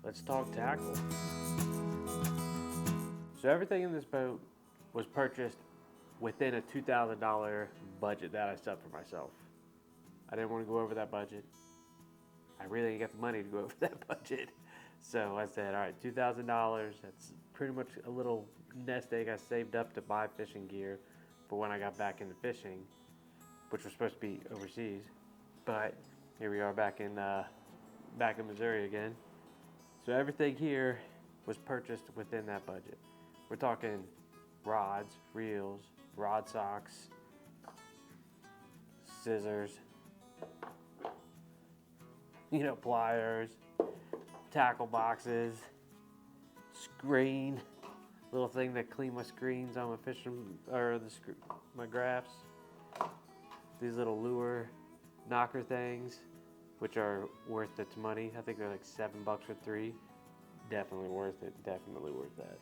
let's talk tackle. So everything in this boat was purchased within a $2,000 budget that I set for myself. I didn't want to go over that budget. I really didn't get the money to go over that budget. So I said, all right, $2,000, that's pretty much a little nest egg I saved up to buy fishing gear for when I got back into fishing, which was supposed to be overseas. But here we are back in Missouri again. So everything here was purchased within that budget. We're talking rods, reels, rod socks, scissors, pliers, tackle boxes, screen, little thing that clean my screens on my fishing, or my graphs. These little lure knocker things, which are worth its money. I think they're like $7 for 3. Definitely worth it. Definitely worth that.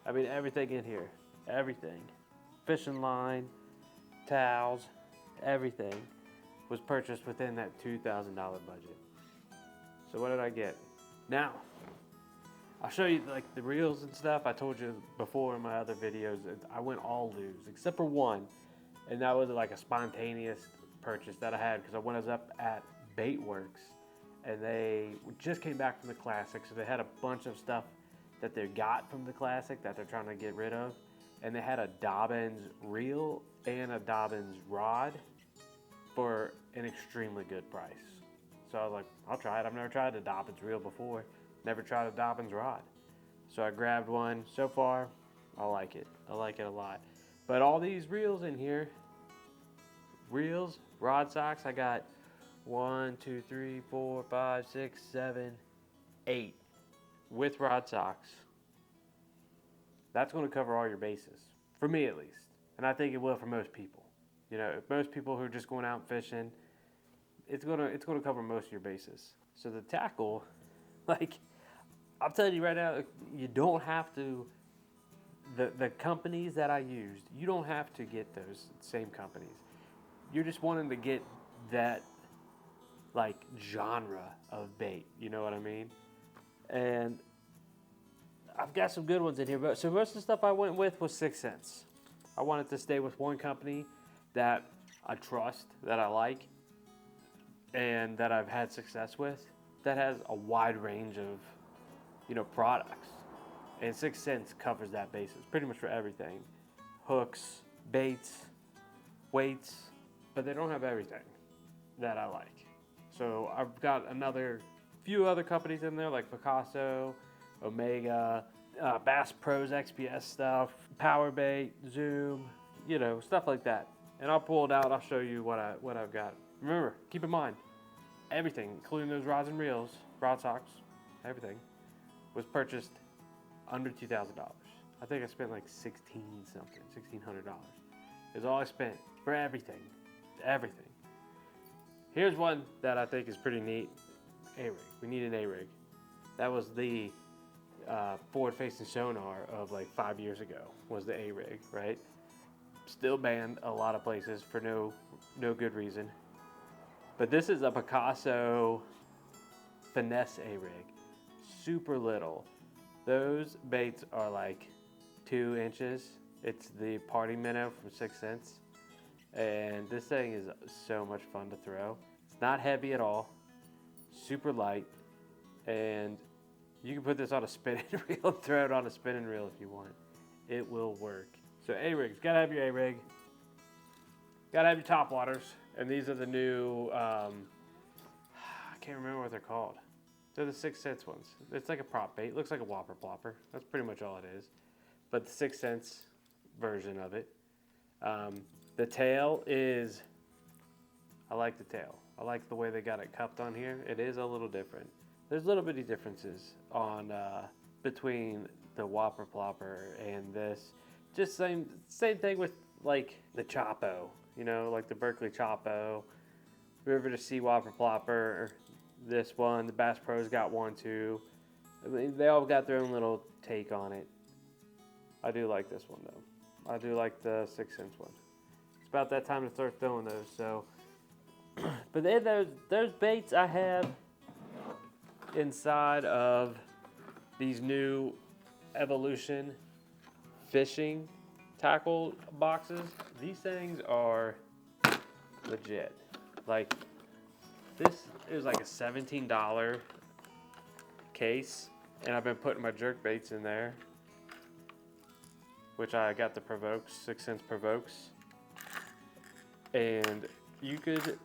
I mean, everything in here, everything. Fishing line, towels, everything was purchased within that $2,000 budget. So what did I get? Now, I'll show you like the reels and stuff. I told you before in my other videos, I went all lose except for one. And that was like a spontaneous purchase that I had because I was up at Baitworks and they just came back from the Classic. So they had a bunch of stuff that they got from the Classic that they're trying to get rid of. And they had a Dobyns reel and a Dobyns rod for an extremely good price. So I was like, I'll try it. I've never tried a Dobyns reel before. Never tried a Dobyns rod. So I grabbed one. So far, I like it. I like it a lot. But all these reels in here, reels, rod socks, I got 1, 2, 3, 4, 5, 6, 7, 8 with rod socks. That's going to cover all your bases, for me at least. And I think it will for most people. Most people who are just going out fishing, it's going to cover most of your bases. So the tackle, I'm telling you right now, you don't have to. The companies that I used, you don't have to get those same companies. You're just wanting to get that genre of bait, you know what I mean? And I've got some good ones in here, but so most of the stuff I went with was 6 Sense. I wanted to stay with one company that I trust, that I like, and that I've had success with, that has a wide range of, products. And 6 Sense covers that basis pretty much for everything. Hooks, baits, weights, but they don't have everything that I like. So I've got few other companies in there like Picasso, Omega, Bass Pro's XPS stuff, Power Bait, Zoom, stuff like that. And I'll pull it out, I'll show you what I've got. Remember, keep in mind, everything, including those rods and reels, rod socks, everything, was purchased under $2,000. I think I spent like $1,600 is all I spent for everything. Here's one that I think is pretty neat. A-rig. We need an A-rig. That was the forward-facing sonar of like 5 years ago. Was the A-rig, right? Still banned a lot of places for no good reason. But this is a Picasso finesse A-rig. Super little. Those baits are like 2 inches. It's the Party Minnow from 6 Sense. And this thing is so much fun to throw. It's not heavy at all. Super light. And you can put this on a spinning reel and throw it on a spinning reel if you want. It will work. So A-rigs, gotta have your A-rig. Gotta have your top waters. And these are the new, I can't remember what they're called. They're the 6 Sense ones. It's like a prop bait. It looks like a whopper plopper. That's pretty much all it is. But the 6 Sense version of it. The tail is, I like the tail. I like the way they got it cupped on here. It is a little different. There's little bitty differences on between the whopper plopper and this. Just same thing with like the Chapo, like the Berkley Chapo, River to Sea whopper plopper. This one, the Bass Pro's got one too. I mean, they all got their own little take on it. I do like this one though. I do like the 6 Sense one. It's about that time to start throwing those. So, but then those baits I have inside of these new Evolution fishing tackle boxes. These things are legit. Like, this is like a $17 case, and I've been putting my jerk baits in there, which I got the Provokes, 6 cents Provokes, and you could,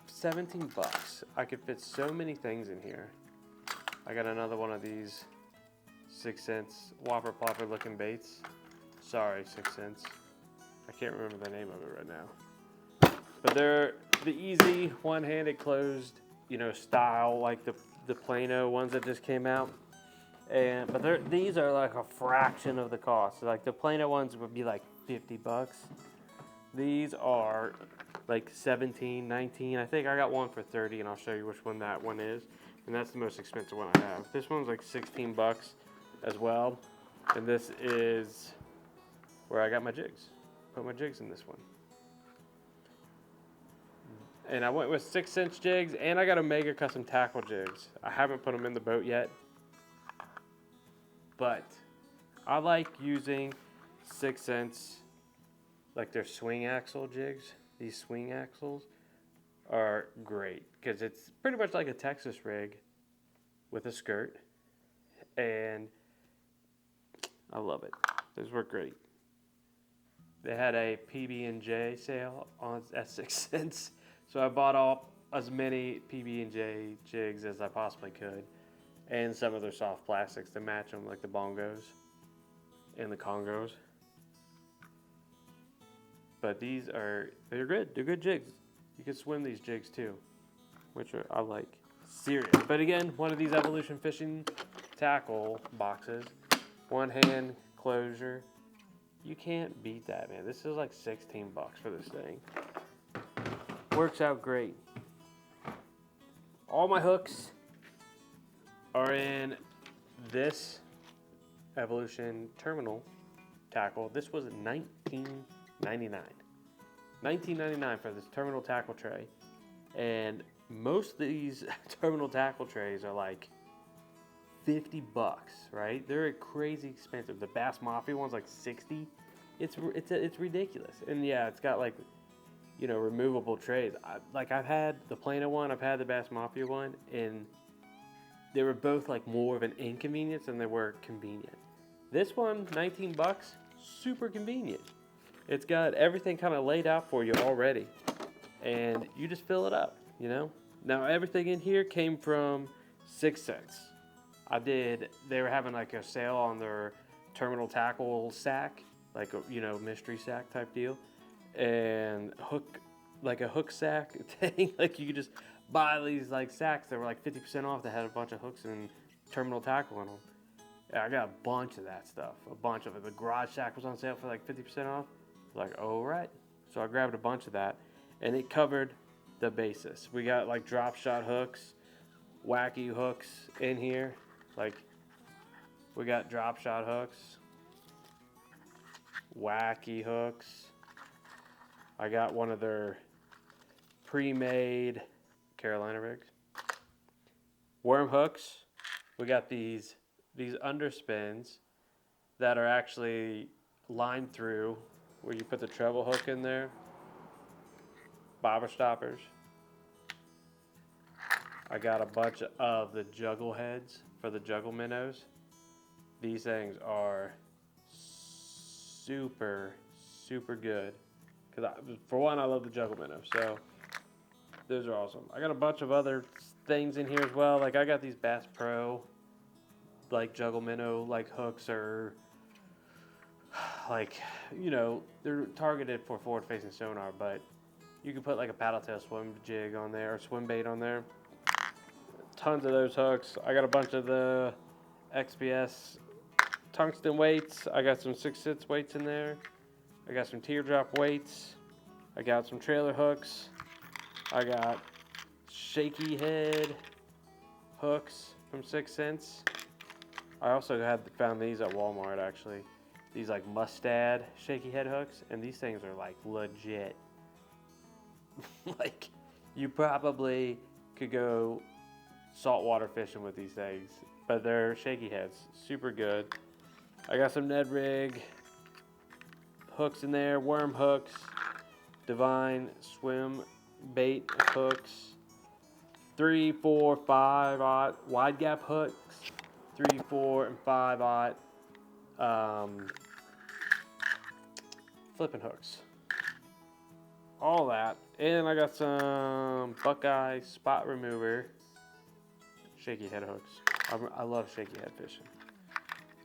17 bucks, I could fit so many things in here. I got another one of these 6 cents Whopper Plopper looking baits. Sorry, 6 cents. I can't remember the name of it right now. But they're the easy one-handed closed, you know, style, like the Plano ones that just came out. But these are like a fraction of the cost. So like the Plano ones would be like 50 bucks. These are like 17, 19. I think I got one for 30, and I'll show you which one that one is. And that's the most expensive one I have. This one's like 16 bucks as well. And this is where I got my jigs. Put my jigs in this one. And I went with 6 cents jigs, and I got Omega custom tackle jigs. I haven't put them in the boat yet, but I like using 6 cents, like their swing axle jigs. These swing axles are great because it's pretty much like a Texas rig with a skirt, and I love it. Those work great. They had a PB&J sale at 6 cents, so I bought all as many PB&J jigs as I possibly could, and some of their soft plastics to match them, like the bongos and the Congos. But they're good. They're good jigs. You can swim these jigs too, which I like. Serious. But again, one of these Evolution fishing tackle boxes, one hand closure. You can't beat that, man. This is like 16 bucks for this thing. Works out great. All my hooks are in this Evolution terminal tackle. This was $19.99. $19.99 for this terminal tackle tray. And most of these terminal tackle trays are like 50 bucks, right? They're crazy expensive. The Bass Mafia one's like 60. It's ridiculous. And yeah, it's got like, you know, removable trays. I've had the Plano one, I've had the Bass Mafia one, and they were both like more of an inconvenience than they were convenient. This one, 19 bucks, super convenient. It's got everything kind of laid out for you already, and you just fill it up, you know? Now everything in here came from 6 cents. They were having like a sale on their terminal tackle sack, like a, you know, mystery sack type deal, and a hook sack thing. Like you could just buy these like sacks that were like 50% off that had a bunch of hooks and terminal tackle in them. Yeah, I got a bunch of that stuff, a bunch of it. The garage sack was on sale for like 50% off. Like, all right. So I grabbed a bunch of that, and it covered the basis. We got like drop shot hooks, wacky hooks in here. Like, we got drop shot hooks, wacky hooks. I got one of their pre-made Carolina rigs. Worm hooks. We got these underspins that are actually lined through, where you put the treble hook in there. Bobber stoppers. I got a bunch of the juggle heads for the juggle minnows. These things are super, super good. For one, I love the juggle minnows, so those are awesome. I got a bunch of other things in here as well. Like I got these Bass Pro, like juggle minnow, like hooks, or like, you know, they're targeted for forward-facing sonar, but you can put like a paddle tail swim jig on there, or swim bait on there. Tons of those hooks. I got a bunch of the XPS tungsten weights. I got some 6 cents weights in there. I got some teardrop weights. I got some trailer hooks. I got shaky head hooks from 6 cents. I also found these at Walmart actually. These like Mustad shaky head hooks, and these things are like legit. Like, you probably could go saltwater fishing with these things. But they're shaky heads, super good. I got some Ned Rig hooks in there, worm hooks, Divine swim bait hooks, 3, 4, 5/0 wide gap hooks, 3, 4, and 5/0 flipping hooks. All that. And I got some Buckeye spot remover shaky head hooks. I love shaky head fishing.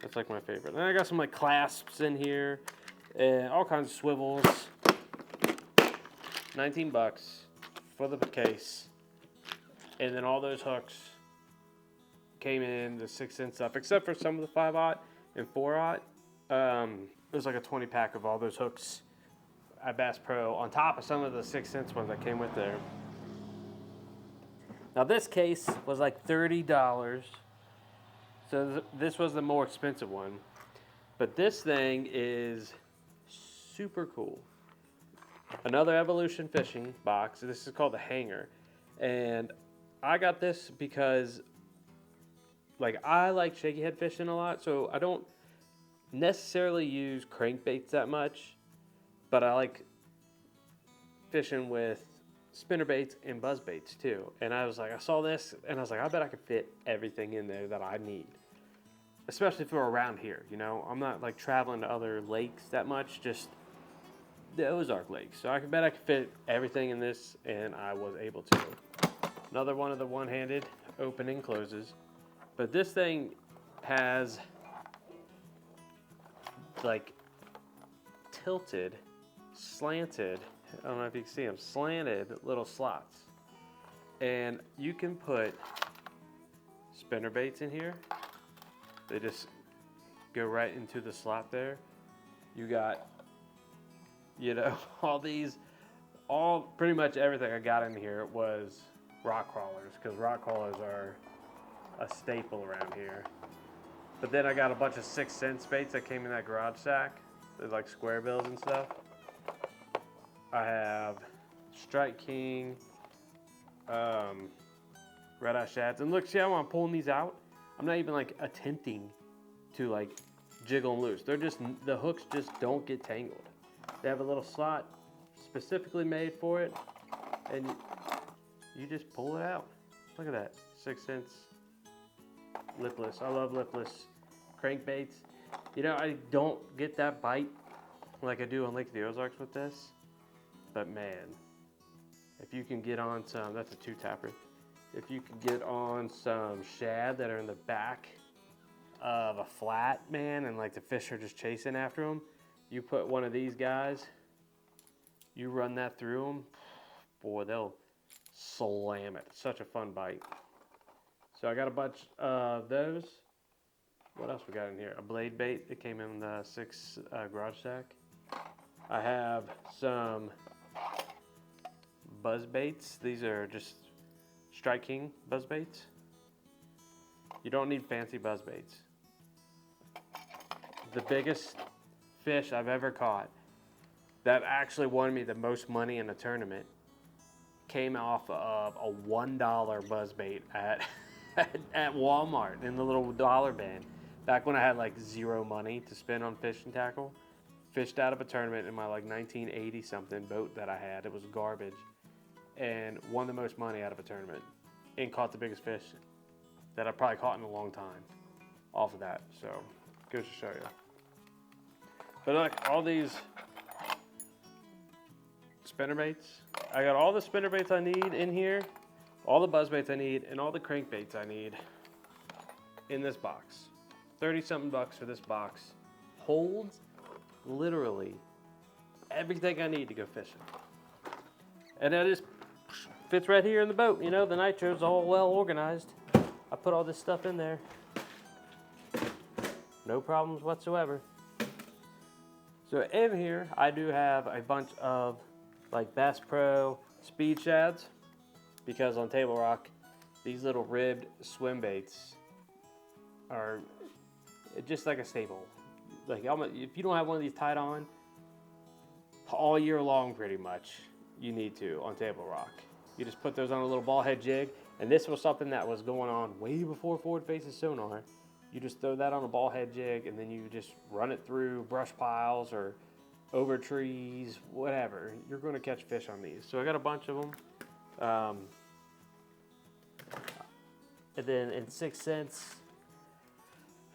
That's like my favorite. And I got some like clasps in here and all kinds of swivels. 19 bucks for the case. And then all those hooks came in the 6-cent stuff, except for some of the 5/0 and 4/0. It was like a 20 pack of all those hooks at Bass Pro on top of some of the 6-cent ones that came with there. Now this case was like $30. So this was the more expensive one. But this thing is super cool. Another Evolution fishing box. This is called the Hanger. And I got this because like I like shaky head fishing a lot, so I don't necessarily use crankbaits that much, but I like fishing with spinnerbaits and buzzbaits too. And I was like, I saw this and I was like, I bet I could fit everything in there that I need. Especially for around here, you know. I'm not like traveling to other lakes that much, just the Ozark Lakes. So I bet I could fit everything in this, and I was able to. Another one of the one-handed open and closes. But this thing has like tilted, slanted, I don't know if you can see them, slanted little slots. And you can put spinner baits in here. They just go right into the slot there. You got, you know, all pretty much everything I got in here was rock crawlers, because rock crawlers are a staple around here. But then I got a bunch of 6-cent baits that came in that garage sack. They're like square bills and stuff. I have Strike King, Red Eye Shads. And look, see how I'm pulling these out? I'm not even like attempting to like jiggle them loose. They're just, the hooks just don't get tangled. They have a little slot specifically made for it, and you just pull it out. Look at that, 6-cent lipless. I love lipless crankbaits. You know, I don't get that bite like I do on Lake of the Ozarks with this, but man, if you can get on some, that's a 2-tapper. If you can get on some shad that are in the back of a flat, man, and like the fish are just chasing after them, you put one of these guys, you run that through them, boy, they'll slam it. Such a fun bite. So I got a bunch of those. What else we got in here? A blade bait that came in the 6 garage sack. I have some buzz baits. These are just Strike King buzz baits. You don't need fancy buzz baits. The biggest fish I've ever caught that actually won me the most money in a tournament came off of a $1 buzz bait at Walmart in the little dollar bin. Back when I had like zero money to spend on fishing tackle. Fished out of a tournament in my like 1980 something boat that I had. It was garbage. And won the most money out of a tournament. And caught the biggest fish that I probably caught in a long time off of that. So, goes to show you. But like all these spinnerbaits, I got all the spinnerbaits I need in here, all the buzzbaits I need, and all the crankbaits I need in this box. 30-something bucks for this box. Holds literally everything I need to go fishing. And that just fits right here in the boat. You know, the nitro's all well organized. I put all this stuff in there. No problems whatsoever. So in here, I do have a bunch of like Bass Pro speed shads, because on Table Rock, these little ribbed swim baits are just like a staple. Like if you don't have one of these tied on all year long, pretty much, you need to on Table Rock. You just put those on a little ball head jig, And this was something that was going on way before forward-facing sonar. You just throw that on a ball head jig, and then you just run it through brush piles or over trees, whatever. You're going to catch fish on these. So I got a bunch of them. And then in 6 cents,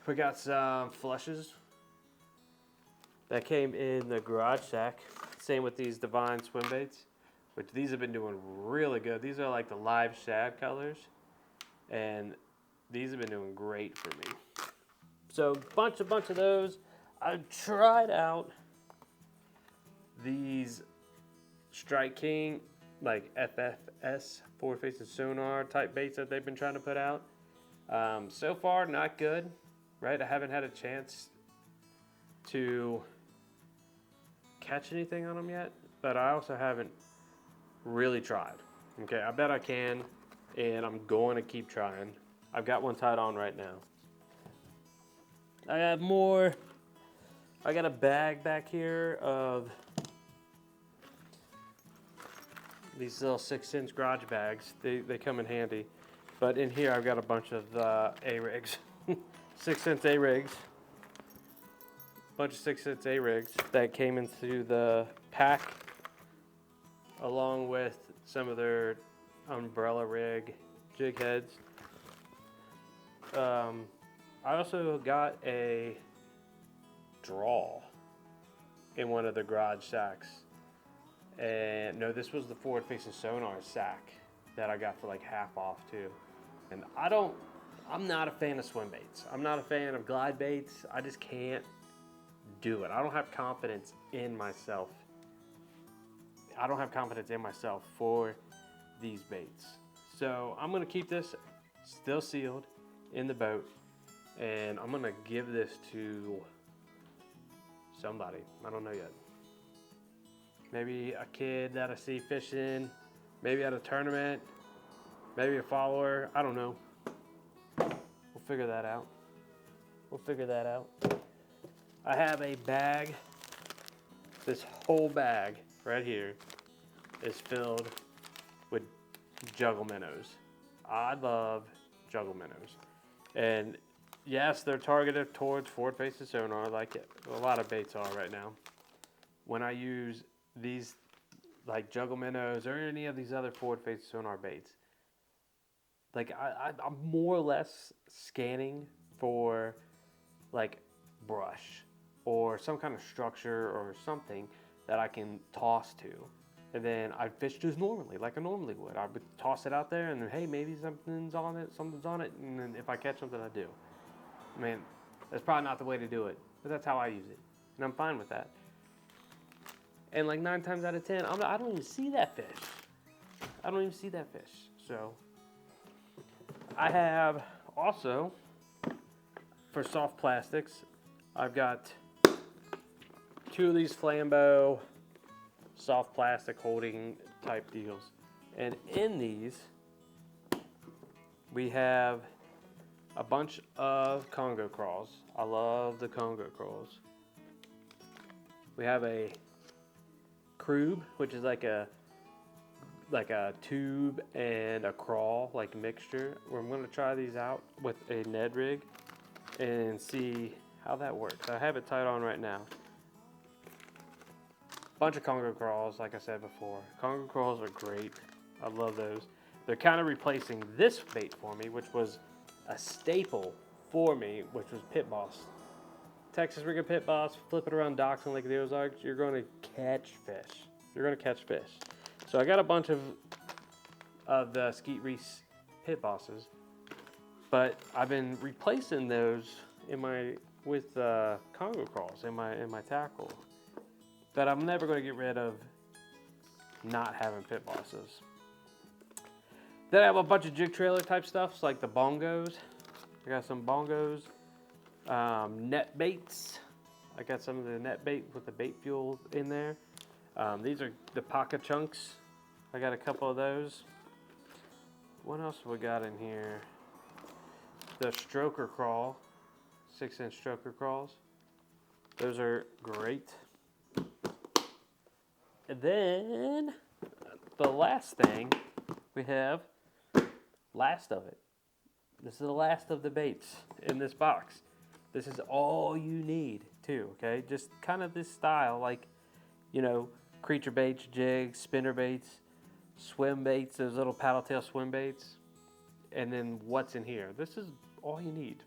we got some flushes that came in the garage sack. Same with these Divine swim baits, which these have been doing really good. These are like the live shad colors, and these have been doing great for me. So bunch of those. I tried out these Strike King, like FFS, forward-facing sonar type baits that they've been trying to put out. So far, not good, right? I haven't had a chance to catch anything on them yet, but I also haven't really tried. Okay, I bet I can, and I'm going to keep trying. I've got one tied on right now. I have more. I got a bag back here of these little 6-inch garage bags. They come in handy. But in here I've got a bunch of A-rigs. 6-inch A-rigs. Bunch of 6-inch A-rigs that came into the pack along with some of their umbrella rig jig heads. I also got a draw in one of the garage sacks. And no, this was the forward-facing sonar sack that I got for like half off too. And I'm not a fan of swim baits. I'm not a fan of glide baits. I just can't do it. I don't have confidence in myself. I don't have confidence in myself for these baits. So I'm gonna keep this still sealed in the boat, and I'm gonna give this to somebody. I don't know yet. Maybe a kid that I see fishing, maybe at a tournament, maybe a follower. I don't know. We'll figure that out. I have a bag. This whole bag right here is filled with juggle minnows. I love juggle minnows. And yes, they're targeted towards forward-facing sonar like a lot of baits are right now. When I use these like juggle minnows or any of these other forward-facing sonar baits, like I'm more or less scanning for like brush or some kind of structure or something that I can toss to. And then I fish just normally, like I normally would. I would toss it out there and then, hey, maybe something's on it, and then if I catch something, I do. I mean, that's probably not the way to do it, but that's how I use it. And I'm fine with that. And like 9 times out of 10, I don't even see that fish. So I have also, for soft plastics, I've got 2 of these Flambeau soft plastic holding type deals. And in these, we have a bunch of Congo crawls. I love the Congo crawls. We have a Krube, which is like a tube and a crawl, like mixture. I'm going to try these out with a Ned rig and see how that works. I have it tied on right now. Bunch of Congo crawls, like I said before. Congo crawls are great. I love those. They're kind of replacing this bait for me, which was a staple for me, which was Pit Boss. Texas Rigger Pit Boss, flip it around docks and Lake of the Ozarks, you're going to catch fish. So I got a bunch of the Skeet Reese Pit Bosses, but I've been replacing those with Congo crawls in my tackle. But I'm never going to get rid of not having Pit Bosses. Then I have a bunch of jig trailer type stuff, like the bongos. I got some bongos, net baits. I got some of the net bait with the bait fuel in there. These are the Paca chunks. I got a couple of those. What else have we got in here? The stroker crawl, 6-inch stroker crawls. Those are great. And then the last thing we have last of it. This is the last of the baits in this box. This is all you need too, okay? Just kind of this style, like, you know, creature baits, jigs, spinner baits, swim baits, those little paddle tail swim baits, and then what's in here. This is all you need,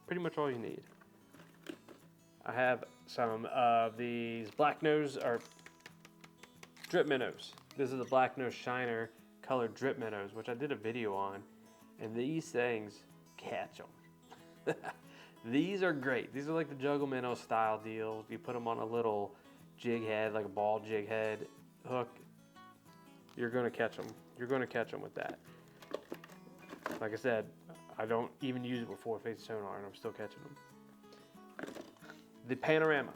pretty much all you need. I have some of these black nose or drip minnows. This is the black nose shiner colored drip minnows, which I did a video on, and these things catch them. These are great. These are like the juggle minnow style deals. You put them on a little jig head, like a ball jig head hook. You're gonna catch them. You're gonna catch them with that. Like I said, I don't even use it with forward facing sonar, and I'm still catching them. The Panorama.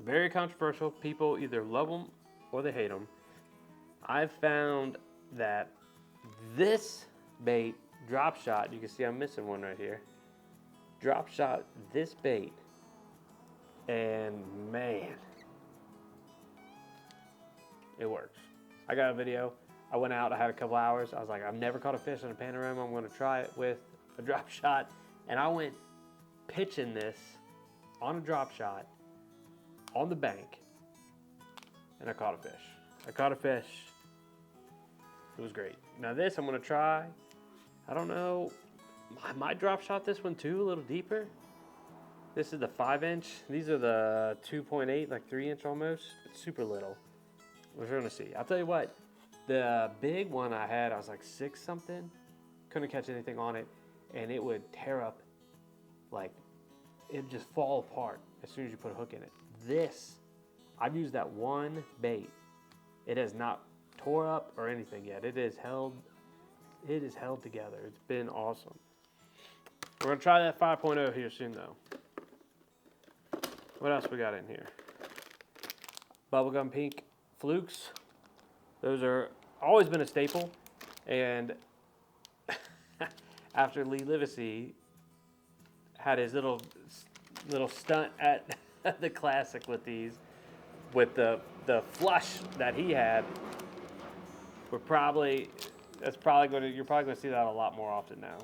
Very controversial. People either love them or they hate them. I've found that this bait, drop shot, you can see I'm missing one right here. Drop shot this bait, and man, it works. I got a video. I went out, I had a couple hours. I was like, I've never caught a fish on a Panorama. I'm gonna try it with a drop shot. And I went pitching this on a drop shot on the bank, and I caught a fish. I caught a fish. It was great. Now this I'm gonna try. I don't know, I might drop shot this one too, a little deeper. This is the 5-inch. These are the 2.8, like 3-inch almost. It's super little. We're gonna see. I'll tell you what, the big one I had, I was like 6 something. Couldn't catch anything on it, and it would tear up, like, it'd just fall apart as soon as you put a hook in it. This, I've used that one bait. It has not tore up or anything yet. It is held together. It's been awesome. We're gonna try that 5.0 here soon though. What else we got in here? Bubblegum pink flukes. Those are always been a staple. And after Lee Livesey had his little stunt at the Classic with these, with the flush that he had, you're probably gonna see that a lot more often now.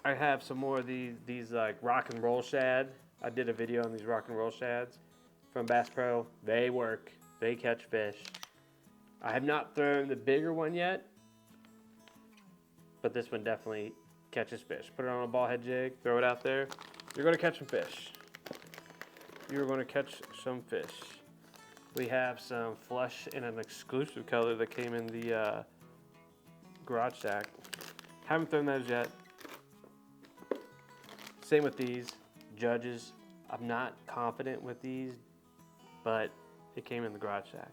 I have some more of these like rock and roll shad. I did a video on these rock and roll shads from Bass Pro. They work. They catch fish. I have not thrown the bigger one yet, but this one definitely catches fish. Put it on a ball head jig, throw it out there. You're gonna catch some fish. You're gonna catch some fish. We have some flush in an exclusive color that came in the garage sack. Haven't thrown those yet. Same with these Judges. I'm not confident with these, but it came in the garage sack,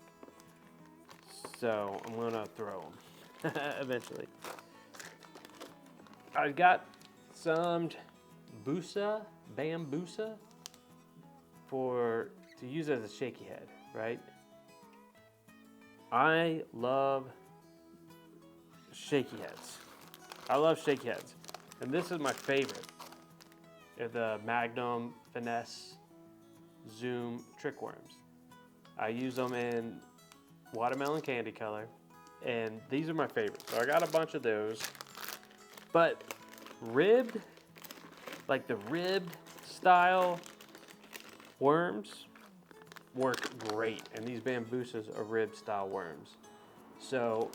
so I'm gonna throw them eventually. I got some Bambusa to use as a shaky head, right? I love shaky heads. I love shaky heads, and this is my favorite. They're the Magnum Finesse Zoom trick worms. I use them in watermelon candy color, and these are my favorites. So I got a bunch of those, but ribbed, like the ribbed style worms work great, and these Bambusas are ribbed style worms. So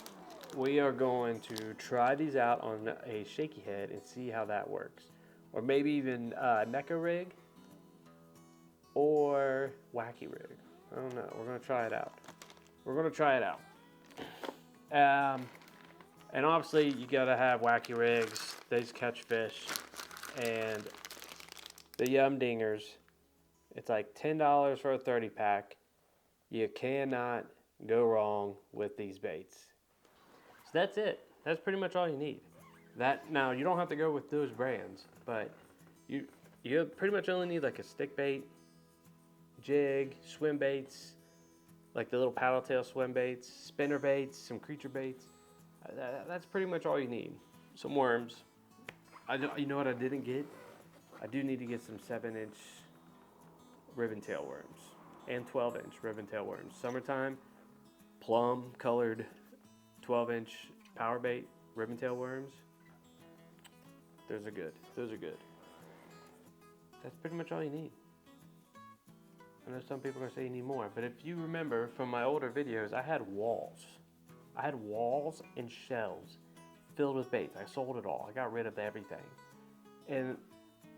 we are going to try these out on a shaky head and see how that works. Or maybe even Neko rig or Wacky rig. I don't know. We're going to try it out. We're going to try it out. And obviously, you got to have Wacky rigs. They catch fish. And the Yum Dingers, it's like $10 for a 30 pack. You cannot go wrong with these baits. So that's it. That's pretty much all you need. Now, you don't have to go with those brands, but you pretty much only need like a stick bait, jig, swim baits, like the little paddle tail swim baits, spinner baits, some creature baits. That's pretty much all you need. Some worms. You know what I didn't get? I do need to get some 7-inch ribbon tail worms and 12-inch ribbon tail worms. Summertime, plum colored 12-inch power bait ribbon tail worms. Those are good. Those are good. That's pretty much all you need. I know some people are gonna say you need more, but if you remember from my older videos, I had walls. I had walls and shelves filled with baits. I sold it all. I got rid of everything. And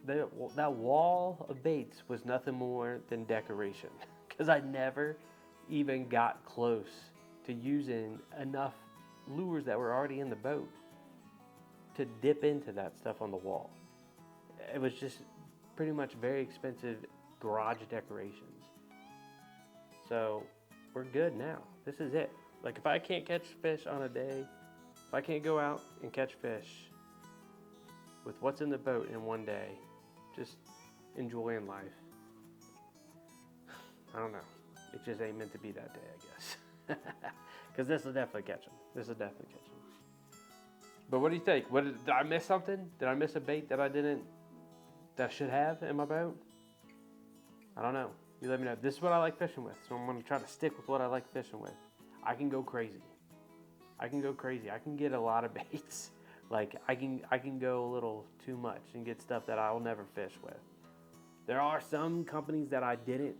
that wall of baits was nothing more than decoration because I never even got close to using enough lures that were already in the boat to dip into that stuff on the wall. It was just pretty much very expensive garage decorations. So we're good now. This is it. Like if I can't catch fish on a day, if I can't go out and catch fish with what's in the boat in one day, just enjoying life. I don't know. It just ain't meant to be that day, I guess. Because this will definitely catch them. This will definitely catch them. But what do you think? Did I miss something? Did I miss a bait that I should have in my boat? I don't know. You let me know. This is what I like fishing with, so I'm going to try to stick with what I like fishing with. I can go crazy. I can get a lot of baits. Like I can go a little too much and get stuff that I'll never fish with. There are some companies that I didn't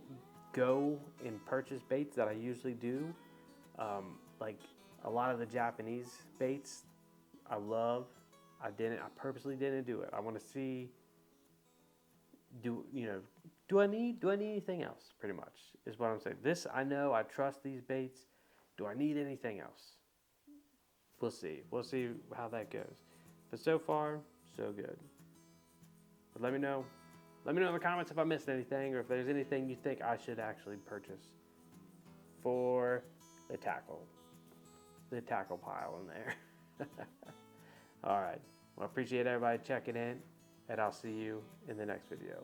go and purchase baits that I usually do. Like a lot of the Japanese baits I love. I purposely didn't do it. I want to see, do I need anything else? Pretty much is what I'm saying. This, I know, I trust these baits. Do I need anything else? We'll see. We'll see how that goes. But so far, so good. But let me know. Let me know in the comments if I missed anything or if there's anything you think I should actually purchase for the tackle pile in there. All right. Well, I appreciate everybody checking in, and I'll see you in the next video.